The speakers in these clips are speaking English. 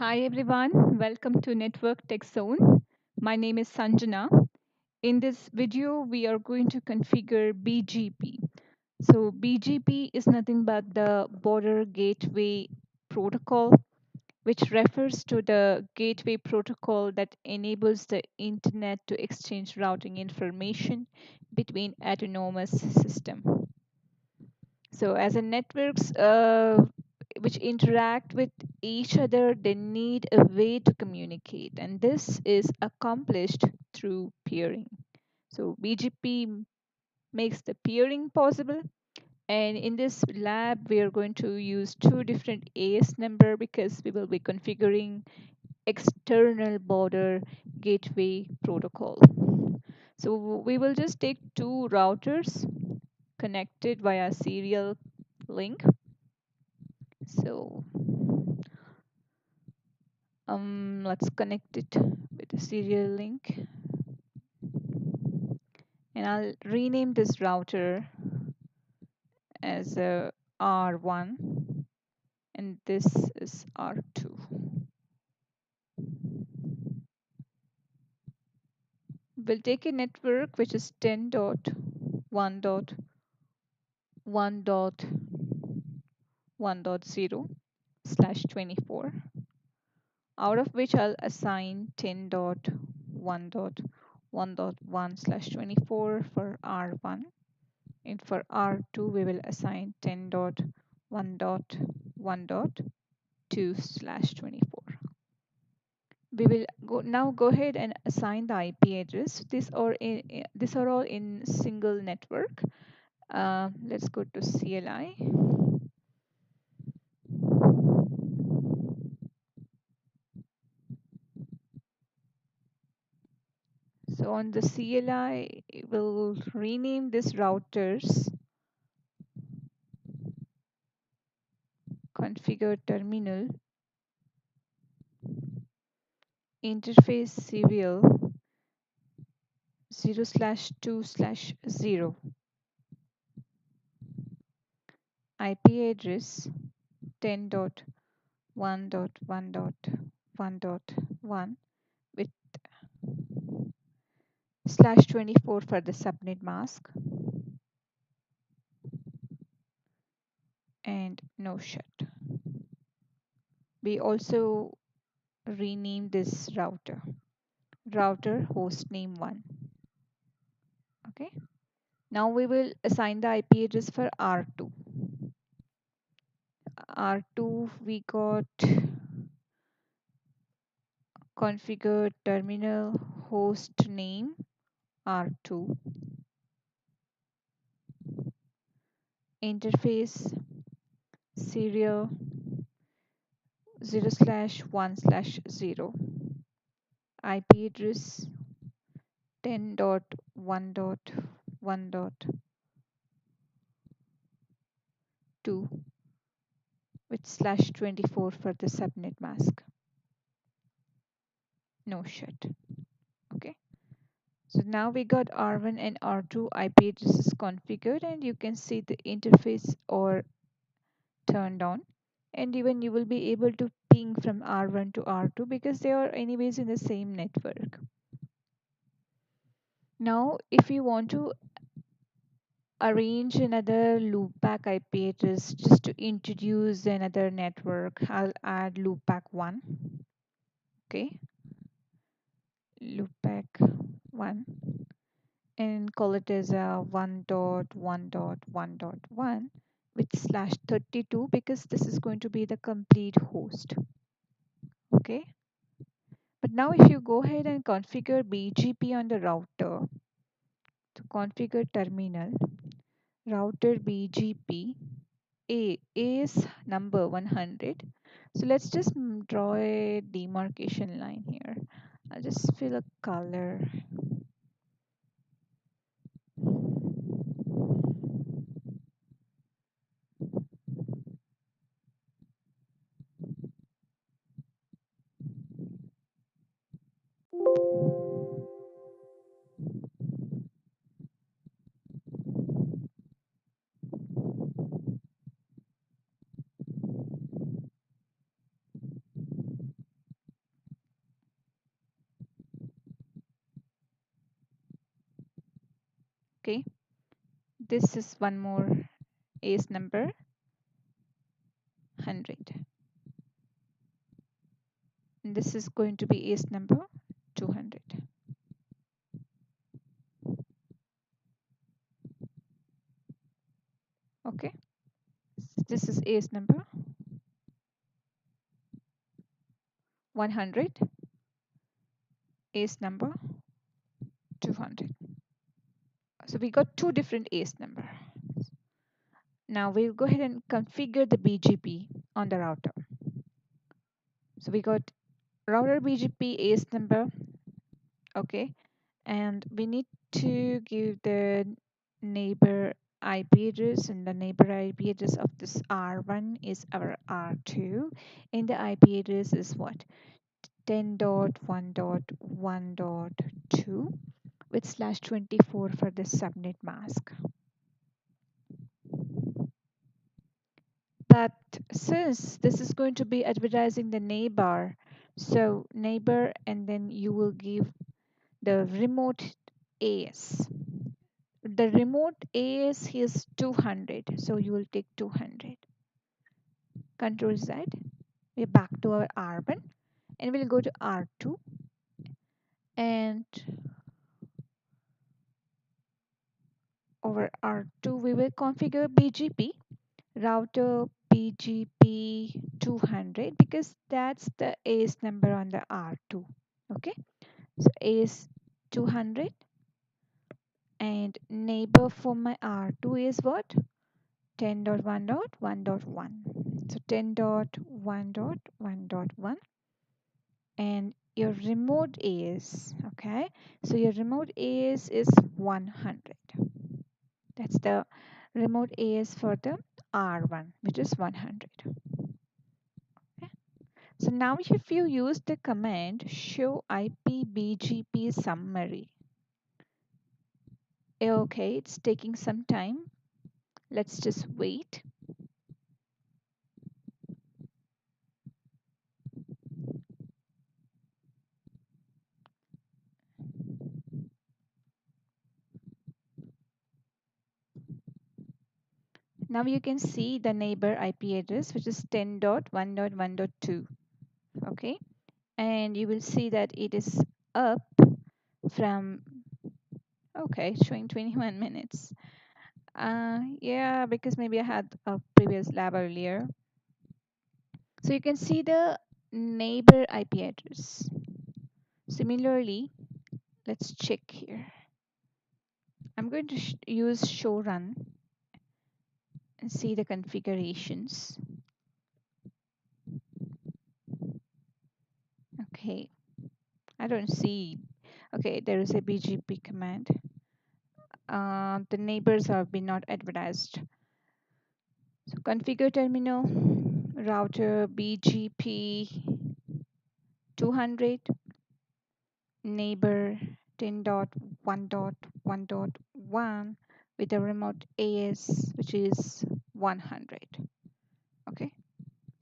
Hi everyone, welcome to Network Tech Zone. My name is Sanjana. In this video, we are going to configure BGP. So BGP is nothing but the Border Gateway Protocol, which refers to the gateway protocol that enables the internet to exchange routing information between autonomous systems. So as a networks which interact with each other, they need a way to communicate, and this is accomplished through peering. So BGP makes the peering possible. And in this lab, we are going to use two different AS number because we will be configuring external border gateway protocol. So we will just take two routers connected via serial link. So let's connect it with a serial link, and I'll rename this router as R1 and this is R2. We'll take a network which is 10.1.1.1.0/24, out of which I'll assign 10.1.1.1/24 for R1, and for R2 we will assign 10.1.1.2/24. We will go ahead and assign the IP address. These are all in single network. Let's go to CLI. So on the CLI, we'll rename this routers configure terminal interface serial 0/2/0, IP address 10.1.1.1.1 with /24 for the subnet mask and no shut. We also rename this router hostname 1. Okay. Now we will assign the IP address for R2. R2 we got configured terminal host name R2, interface serial 0/1/0, IP address 10.1.1.2 with /24 for the subnet mask. No shut. Okay. So now we got R1 and R2 IP addresses configured, and you can see the interface or turned on, and even you will be able to ping from R1 to R2 because they are anyways in the same network. Now if you want to arrange another loopback IP address just to introduce another network, I'll add loopback 1. Okay, loopback 1, and call it as a 1.1.1.1 with /32 because this is going to be the complete host. Okay, but now if you go ahead and configure BGP on the router, to configure terminal router BGP A is number 100. So let's just draw a demarcation line here. I'll just fill a color. Okay, this is one more ACE number, 100. And this is going to be ACE number 200. Okay, this is ACE number 100, ACE number 200. So we got two different ACE number. Now we'll go ahead and configure the BGP on the router. So we got router BGP ACE number, okay, and we need to give the neighbor IP address, and the neighbor IP address of this R1 is our R2, and the IP address is what? 10.1.1.2 with /24 for the subnet mask. But since this is going to be advertising the neighbor, so neighbor, and then you will give the remote AS. The remote AS is 200, so you will take 200. Control Z. We're back to our R1, and we'll go to R2, and over R2 we will configure BGP router BGP 200 because that's the ACE number on the R2. Okay, so ACE 200, and neighbor for my R2 is what? 10.1.1.1. So 10.1.1.1, and your remote is, okay, so your remote is 100. That's the remote AS for the R1, which is 100. Okay. So now if you use the command show IP BGP summary, okay, it's taking some time. Let's just wait. Now you can see the neighbor IP address, which is 10.1.1.2. Okay, and you will see that it is up from, okay, showing 21 minutes. Yeah, because maybe I had a previous lab earlier. So you can see the neighbor IP address. Similarly, let's check here. I'm going to use show run and see the configurations. Okay, I don't see. Okay, there is a BGP command. The neighbors have been not advertised. So configure terminal, router BGP 200, neighbor 10.1.1.1 with a remote AS which is 100. Okay,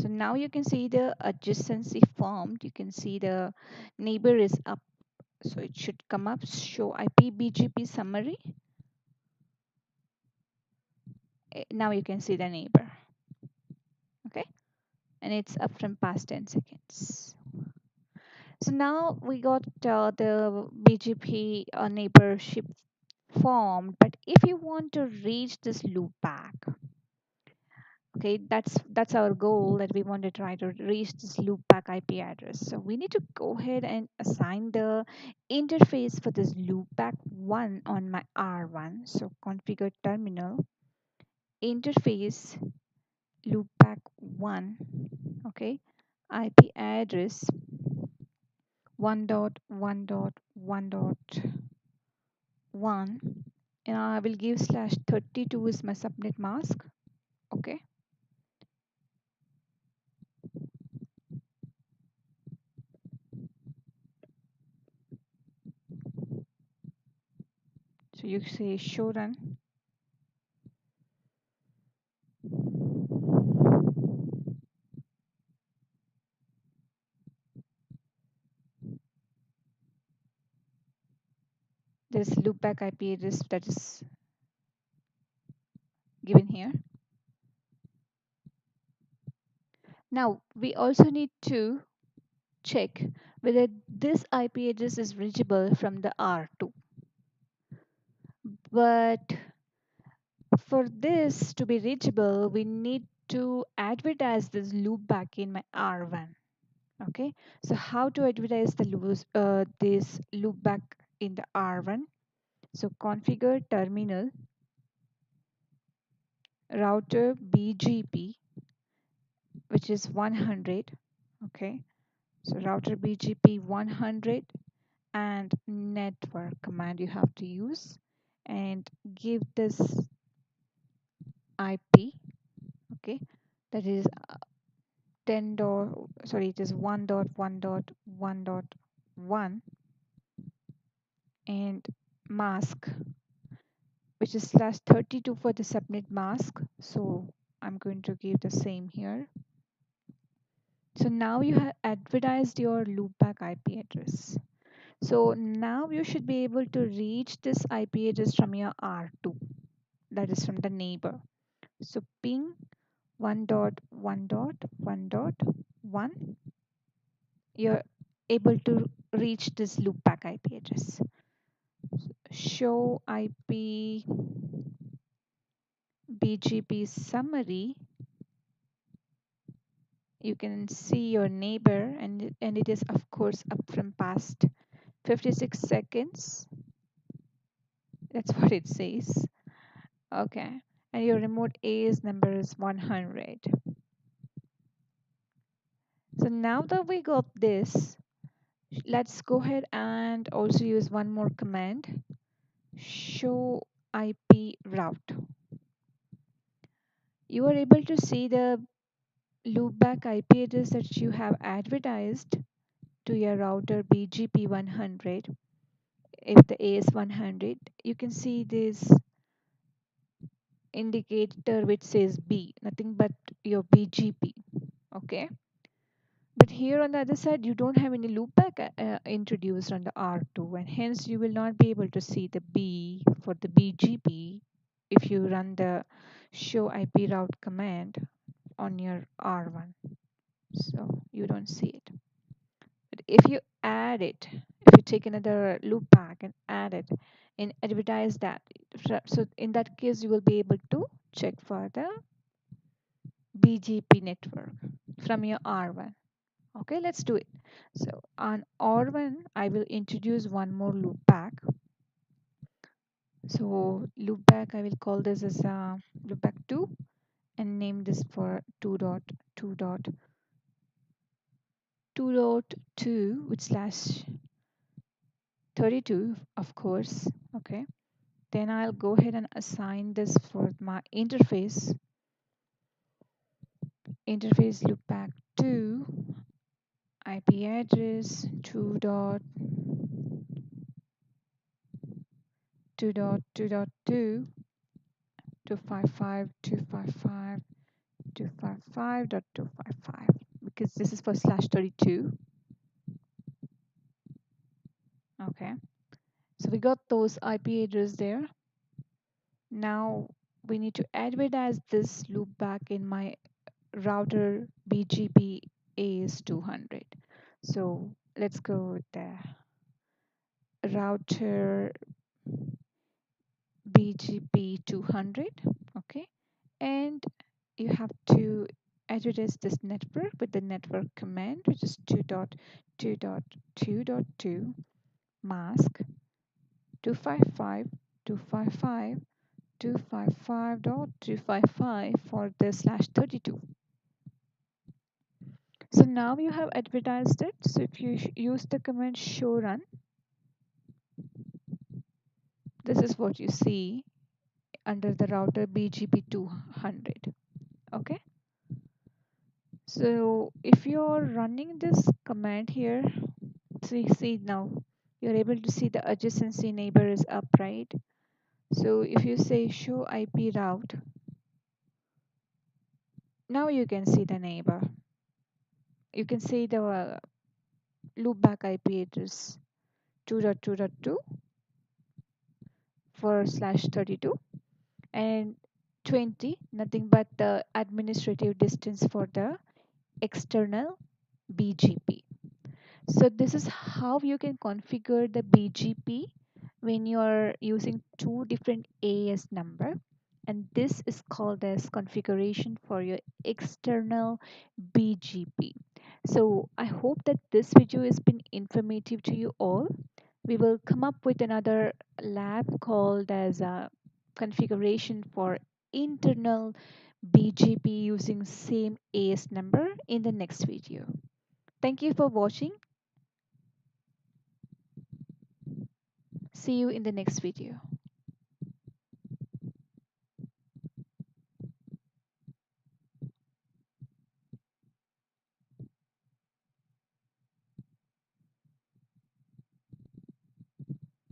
so now you can see the adjacency formed. You can see the neighbor is up, so it should come up show IP BGP summary. Now you can see the neighbor. Okay, and it's up from past 10 seconds. So now we got the BGP neighborship formed, but if you want to reach this loop back, okay, that's our goal, that we want to try to reach this loopback IP address. So we need to go ahead and assign the interface for this loopback 1 on my R1. So configure terminal, interface loopback 1, okay, IP address 1.1.1.1, and I will give /32 is my subnet mask. Okay, so you say show run. There this loopback IP address that is given here. Now we also need to check whether this IP address is reachable from the R2. But for this to be reachable, we need to advertise this loopback in my R1. Okay, so how to advertise this loopback in the R1? So configure terminal router BGP, which is 100. Okay, so router BGP 100 and network command you have to use, and give this IP. Okay, that is 10 dot, sorry, it is 1.1.1.1, and mask, which is /32 for the subnet mask. So I'm going to give the same here. So now you have advertised your loopback IP address. So now you should be able to reach this IP address from your R2, that is from the neighbor. So ping 1.1.1.1, you're able to reach this loopback IP address. Show IP BGP summary, you can see your neighbor, and it is of course up from past 56 seconds. That's what it says. Okay, and your remote AS number is 100. So now that we got this, let's go ahead and also use one more command, show IP route. You are able to see the loopback IP address that you have advertised to your router BGP 100. If the AS 100, you can see this indicator which says B, nothing but your BGP. Okay, but here on the other side you don't have any loopback introduced on the R2, and hence you will not be able to see the B for the BGP if you run the show IP route command on your R1. So you don't see it. But if you add it, if you take another loopback and add it and advertise that, so in that case you will be able to check for the BGP network from your R1. Okay, let's do it. So on R1, I will introduce one more loopback. So loopback, I will call this as loopback 2 and name this for 2.2.2.2 with /32, of course. Okay, then I'll go ahead and assign this for my interface loopback 2 IP address 2.2.2.2 255.255.255, because this is for /32. Okay, so we got those IP address there. Now we need to advertise this loopback in my router BGP AS 200. So let's go with the router BGP 200. Okay, and you have to advertise this network with the network command, which is 2.2.2.2 mask 255.255.255 for the /32. So now you have advertised it. So if you use the command show run, this is what you see under the router BGP 200. Okay, so if you're running this command here, see now you're able to see the adjacency neighbor is up, right? So if you say show IP route, now you can see the neighbor. You can see the loopback IP address 2.2.2 for slash 32, and 20, nothing but the administrative distance for the external BGP. So this is how you can configure the BGP when you are using two different AS number, and this is called as configuration for your external BGP. So I hope that this video has been informative to you all. We will come up with another lab called as a configuration for internal BGP using same AS number in the next video. Thank you for watching. See you in the next video.